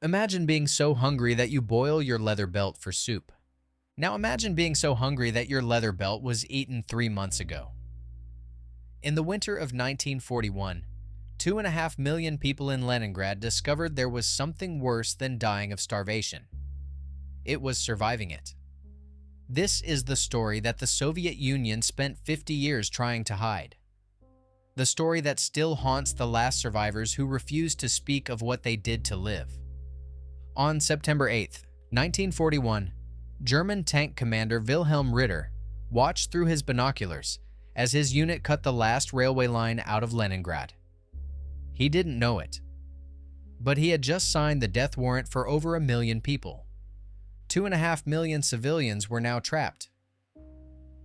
Imagine being so hungry that you boil your leather belt for soup. Now imagine being so hungry that your leather belt was eaten 3 months ago. In the winter of 1941, 2.5 million people in Leningrad discovered there was something worse than dying of starvation. It was surviving it. This is the story that the Soviet Union spent 50 years trying to hide. The story that still haunts the last survivors who refused to speak of what they did to live. On September 8, 1941, German tank commander Wilhelm Ritter watched through his binoculars as his unit cut the last railway line out of Leningrad. He didn't know it, but he had just signed the death warrant for over 1 million people. 2.5 million civilians were now trapped.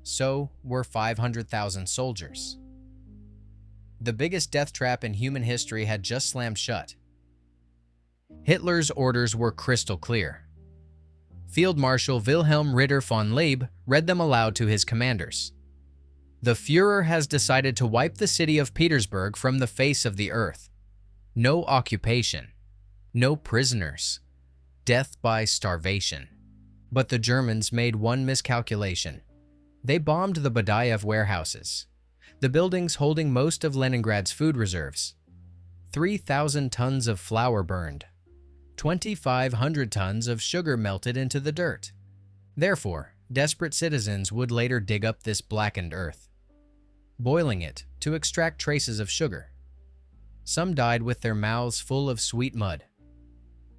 So were 500,000 soldiers. The biggest death trap in human history had just slammed shut. Hitler's orders were crystal clear. Field Marshal Wilhelm Ritter von Leeb read them aloud to his commanders. The Führer has decided to wipe the city of Petersburg from the face of the earth. No occupation. No prisoners. Death by starvation. But the Germans made one miscalculation. They bombed the Badaev warehouses, the buildings holding most of Leningrad's food reserves. 3,000 tons of flour burned. 2,500 tons of sugar melted into the dirt. Therefore, desperate citizens would later dig up this blackened earth, boiling it to extract traces of sugar. Some died with their mouths full of sweet mud.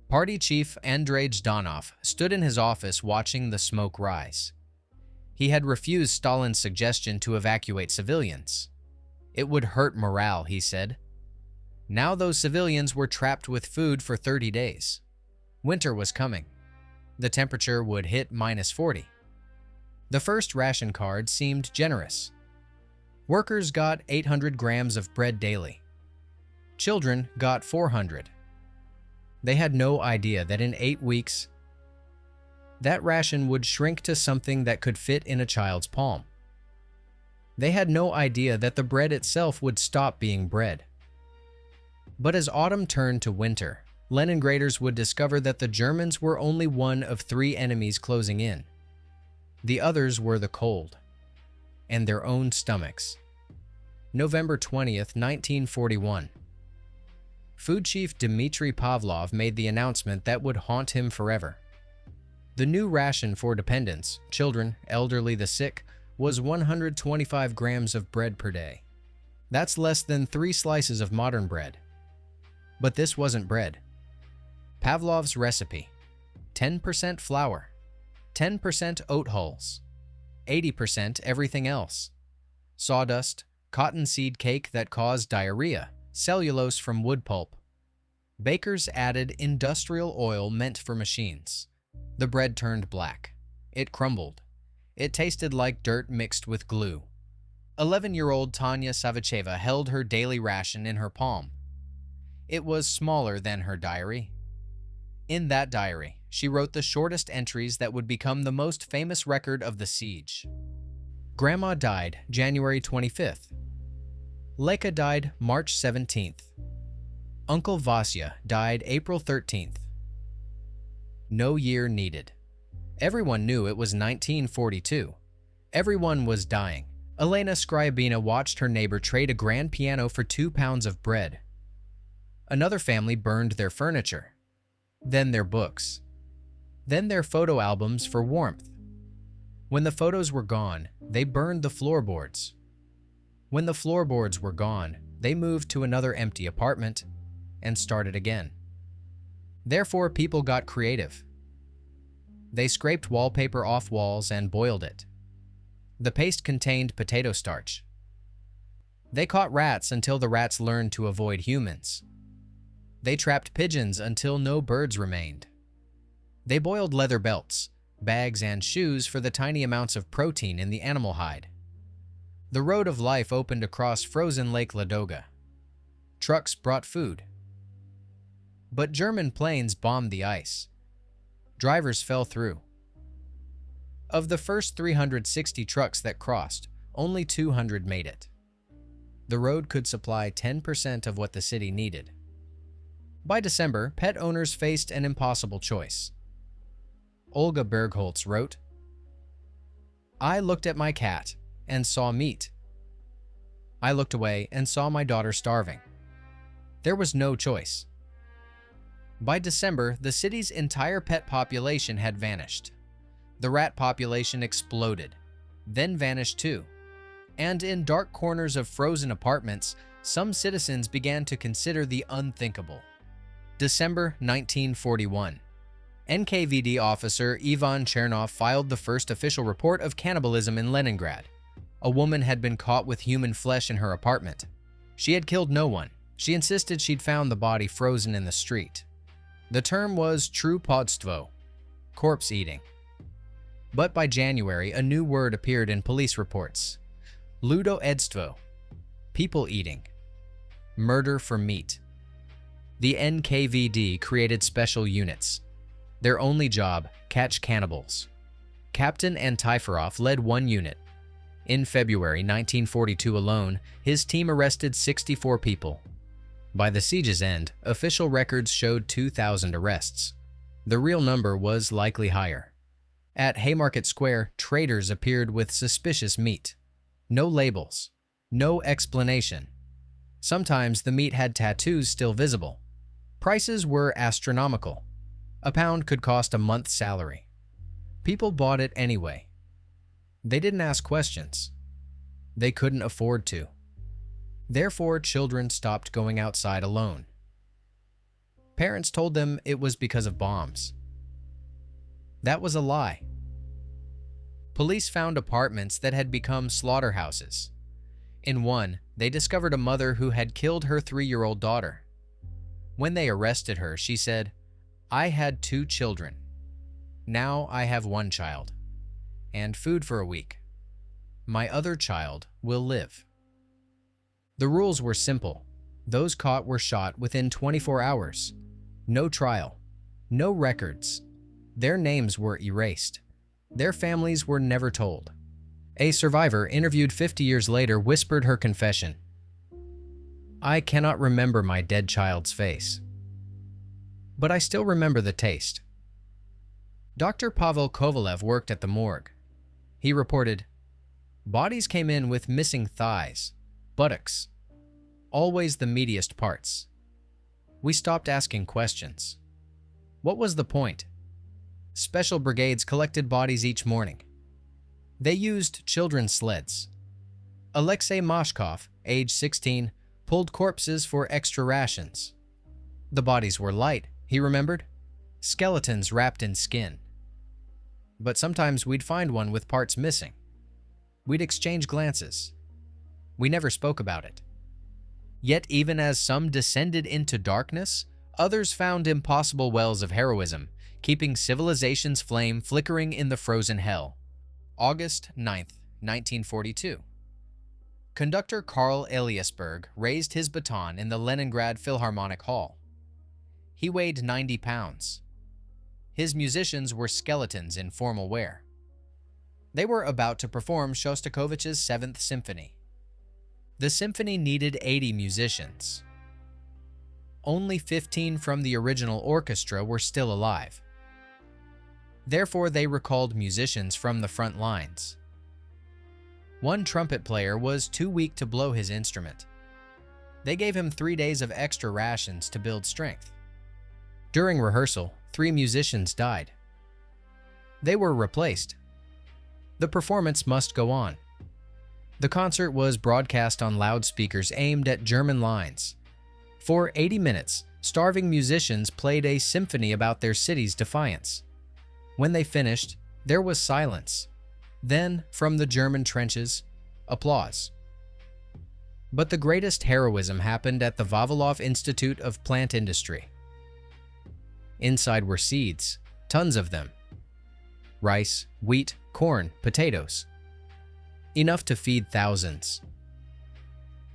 Party chief Andrei Zhdanov stood in his office watching the smoke rise. He had refused Stalin's suggestion to evacuate civilians. It would hurt morale, he said. Now those civilians were trapped with food for 30 days. Winter was coming. The temperature would hit -40. The first ration card seemed generous. Workers got 800 grams of bread daily. Children got 400. They had no idea that in 8 weeks, that ration would shrink to something that could fit in a child's palm. They had no idea that the bread itself would stop being bread. But as autumn turned to winter, Leningraders would discover that the Germans were only one of 3 enemies closing in. The others were the cold and their own stomachs. November 20th, 1941. Food chief Dmitry Pavlov made the announcement that would haunt him forever. The new ration for dependents, children, elderly, the sick, was 125 grams of bread per day. That's less than 3 slices of modern bread. But this wasn't bread. Pavlov's recipe: 10% flour, 10% oat hulls, 80% everything else. Sawdust, cottonseed cake that caused diarrhea, cellulose from wood pulp. Bakers added industrial oil meant for machines. The bread turned black. It crumbled. It tasted like dirt mixed with glue. 11-year-old Tanya Savicheva held her daily ration in her palm. It was smaller than her diary. In that diary, she wrote the shortest entries that would become the most famous record of the siege. Grandma died January 25th. Leka died March 17th. Uncle Vasya died April 13th. No year needed. Everyone knew it was 1942. Everyone was dying. Elena Skryabina watched her neighbor trade a grand piano for 2 pounds of bread. Another family burned their furniture, then their books, then their photo albums for warmth. When the photos were gone, they burned the floorboards. When the floorboards were gone, they moved to another empty apartment and started again. Therefore, people got creative. They scraped wallpaper off walls and boiled it. The paste contained potato starch. They caught rats until the rats learned to avoid humans. They trapped pigeons until no birds remained. They boiled leather belts, bags, and shoes for the tiny amounts of protein in the animal hide. The road of life opened across frozen Lake Ladoga. Trucks brought food. But German planes bombed the ice. Drivers fell through. Of the first 360 trucks that crossed, only 200 made it. The road could supply 10% of what the city needed. By December, pet owners faced an impossible choice. Olga Bergholz wrote, "I looked at my cat and saw meat. I looked away and saw my daughter starving. There was no choice." By December, the city's entire pet population had vanished. The rat population exploded, then vanished too. And in dark corners of frozen apartments, some citizens began to consider the unthinkable. December 1941. NKVD officer Ivan Chernov filed the first official report of cannibalism in Leningrad. A woman had been caught with human flesh in her apartment. She had killed no one. She insisted she'd found the body frozen in the street. The term was trupodstvo, corpse eating. But by January, a new word appeared in police reports. Ludoedstvo, people eating, murder for meat. The NKVD created special units. Their only job, catch cannibals. Captain Antiferov led one unit. In February 1942 alone, his team arrested 64 people. By the siege's end, official records showed 2,000 arrests. The real number was likely higher. At Haymarket Square, traders appeared with suspicious meat. No labels, no explanation. Sometimes the meat had tattoos still visible. Prices were astronomical. A pound could cost a month's salary. People bought it anyway. They didn't ask questions. They couldn't afford to. Therefore, children stopped going outside alone. Parents told them it was because of bombs. That was a lie. Police found apartments that had become slaughterhouses. In one, they discovered a mother who had killed her 3-year-old daughter. When they arrested her, she said, "I had 2 children. Now I have 1 child, and food for a week. My other child will live." The rules were simple. Those caught were shot within 24 hours. No trial, no records. Their names were erased. Their families were never told. A survivor, interviewed 50 years later, whispered her confession. "I cannot remember my dead child's face, but I still remember the taste." Dr. Pavel Kovalev worked at the morgue. He reported, "Bodies came in with missing thighs, buttocks, always the meatiest parts. We stopped asking questions. What was the point? Special brigades collected bodies each morning. They used children's sleds. Alexei Mashkov, age 16, pulled corpses for extra rations. The bodies were light, he remembered. Skeletons wrapped in skin. But sometimes we'd find one with parts missing. We'd exchange glances. We never spoke about it. Yet even as some descended into darkness, others found impossible wells of heroism, keeping civilization's flame flickering in the frozen hell." August 9th, 1942. Conductor Karl Eliasberg raised his baton in the Leningrad Philharmonic Hall. He weighed 90 pounds. His musicians were skeletons in formal wear. They were about to perform Shostakovich's 7th Symphony. The symphony needed 80 musicians. Only 15 from the original orchestra were still alive. Therefore, they recalled musicians from the front lines. One trumpet player was too weak to blow his instrument. They gave him 3 days of extra rations to build strength. During rehearsal, 3 musicians died. They were replaced. The performance must go on. The concert was broadcast on loudspeakers aimed at German lines. For 80 minutes, starving musicians played a symphony about their city's defiance. When they finished, there was silence. Then, from the German trenches, applause. But the greatest heroism happened at the Vavilov Institute of Plant Industry. Inside were seeds, tons of them. Rice, wheat, corn, potatoes. Enough to feed thousands.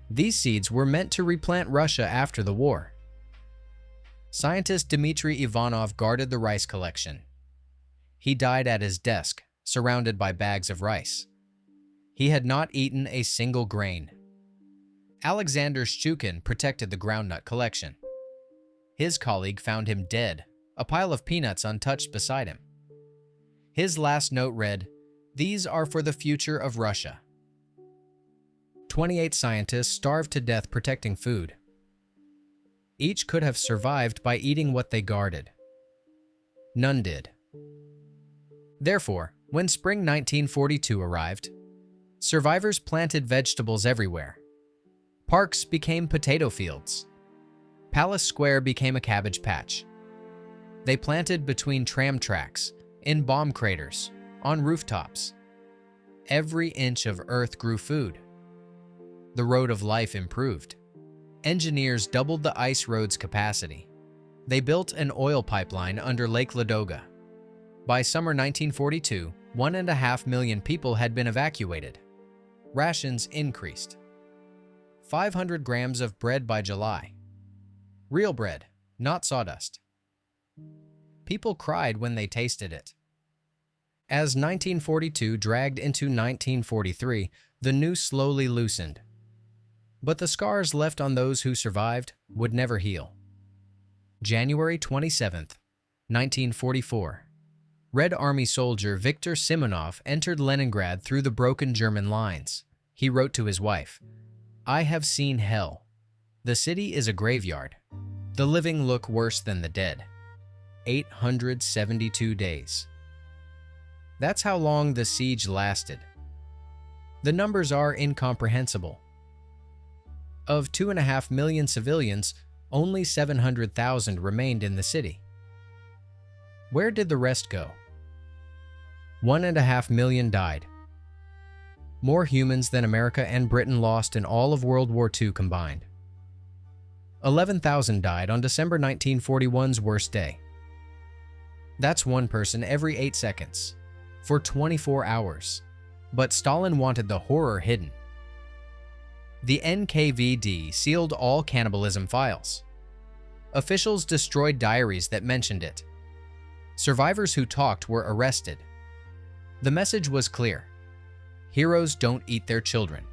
These seeds were meant to replant Russia after the war. Scientist Dmitry Ivanov guarded the rice collection. He died at his desk, surrounded by bags of rice. He had not eaten a single grain. Alexander Shchukin protected the groundnut collection. His colleague found him dead, a pile of peanuts untouched beside him. His last note read, "These are for the future of Russia." 28 scientists starved to death protecting food. Each could have survived by eating what they guarded. None did. Therefore, when spring 1942 arrived, survivors planted vegetables everywhere. Parks became potato fields. Palace Square became a cabbage patch. They planted between tram tracks, in bomb craters, on rooftops. Every inch of earth grew food. The road of life improved. Engineers doubled the ice road's capacity. They built an oil pipeline under Lake Ladoga. By summer 1942, 1.5 million people had been evacuated. Rations increased. 500 grams of bread by July. Real bread, not sawdust. People cried when they tasted it. As 1942 dragged into 1943, the noose slowly loosened. But the scars left on those who survived would never heal. January 27, 1944. Red Army soldier Viktor Simonov entered Leningrad through the broken German lines. He wrote to his wife, "I have seen hell. The city is a graveyard. The living look worse than the dead." 872 days. That's how long the siege lasted. The numbers are incomprehensible. Of 2.5 million civilians, only 700,000 remained in the city. Where did the rest go? 1.5 million died. More humans than America and Britain lost in all of World War II combined. 11,000 died on December 1941's worst day. That's one person every 8 seconds, for 24 hours. But Stalin wanted the horror hidden. The NKVD sealed all cannibalism files. Officials destroyed diaries that mentioned it. Survivors who talked were arrested. The message was clear: heroes don't eat their children.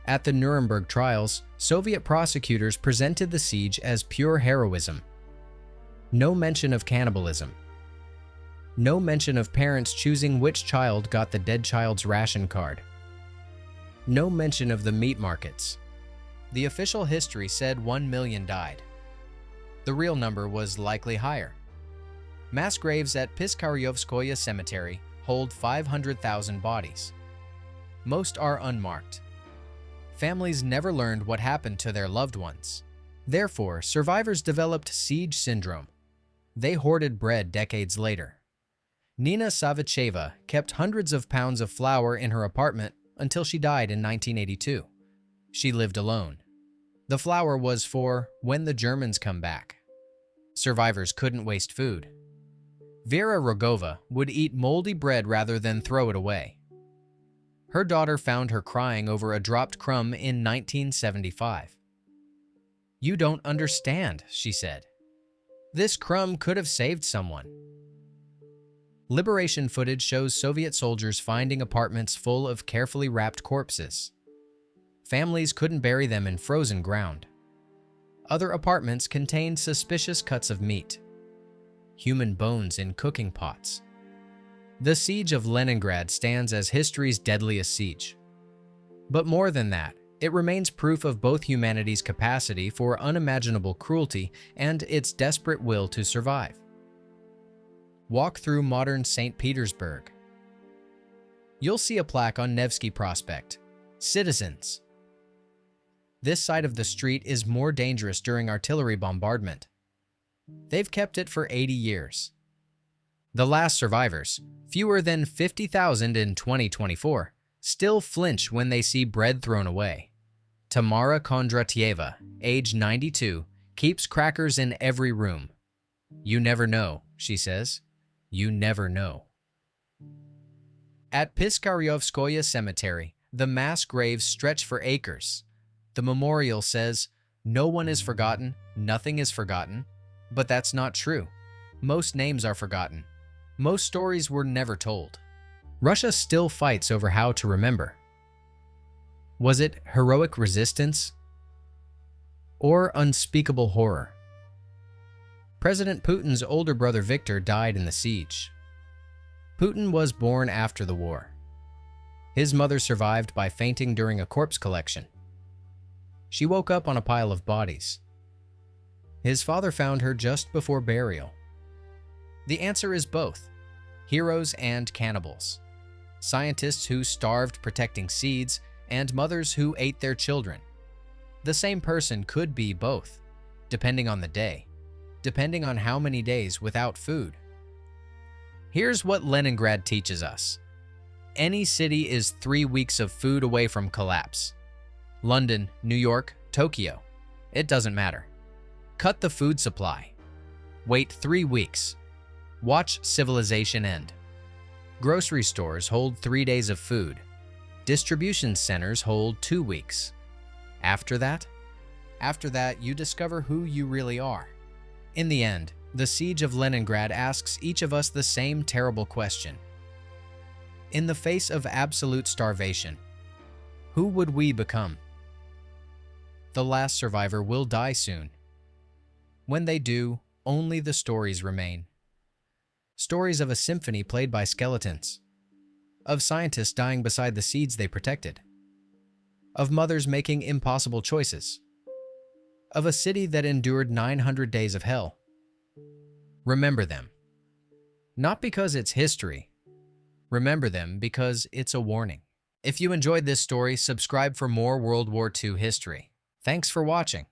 At the Nuremberg trials, Soviet prosecutors presented the siege as pure heroism. No mention of cannibalism. No mention of parents choosing which child got the dead child's ration card. No mention of the meat markets. The official history said 1 million died. The real number was likely higher. Mass graves at Piskaryovskoye Cemetery hold 500,000 bodies. Most are unmarked. Families never learned what happened to their loved ones. Therefore, survivors developed siege syndrome. They hoarded bread decades later. Nina Savicheva kept hundreds of pounds of flour in her apartment until she died in 1982. She lived alone. The flour was for when the Germans come back. Survivors couldn't waste food. Vera Rogova would eat moldy bread rather than throw it away. Her daughter found her crying over a dropped crumb in 1975. "You don't understand," she said. "This crumb could have saved someone." Liberation footage shows Soviet soldiers finding apartments full of carefully wrapped corpses. Families couldn't bury them in frozen ground. Other apartments contained suspicious cuts of meat, human bones in cooking pots. The Siege of Leningrad stands as history's deadliest siege. But more than that, it remains proof of both humanity's capacity for unimaginable cruelty and its desperate will to survive. Walk through modern St. Petersburg. You'll see a plaque on Nevsky Prospect, "Citizens." This side of the street is more dangerous during artillery bombardment. They've kept it for 80 years. The last survivors, fewer than 50,000 in 2024, still flinch when they see bread thrown away. Tamara Kondratyeva, age 92, keeps crackers in every room. "You never know," she says. "You never know." At Piskaryovskoye Cemetery, the mass graves stretch for acres. The memorial says, "No one is forgotten, nothing is forgotten." But that's not true. Most names are forgotten. Most stories were never told. Russia still fights over how to remember. Was it heroic resistance or unspeakable horror? President Putin's older brother Viktor died in the siege. Putin was born after the war. His mother survived by fainting during a corpse collection. She woke up on a pile of bodies. His father found her just before burial. The answer is both, heroes and cannibals. Scientists who starved protecting seeds and mothers who ate their children. The same person could be both, depending on the day, depending on how many days without food. Here's what Leningrad teaches us. Any city is 3 weeks of food away from collapse. London, New York, Tokyo. It doesn't matter. Cut the food supply. Wait 3 weeks. Watch civilization end. Grocery stores hold 3 days of food. Distribution centers hold 2 weeks. After that, you discover who you really are. In the end, the Siege of Leningrad asks each of us the same terrible question. In the face of absolute starvation, who would we become? The last survivor will die soon. When they do, only the stories remain. Stories of a symphony played by skeletons, of scientists dying beside the seeds they protected, of mothers making impossible choices, of a city that endured 900 days of hell. Remember them. Not because it's history. Remember them because it's a warning. If you enjoyed this story, subscribe for more World War II history. Thanks for watching.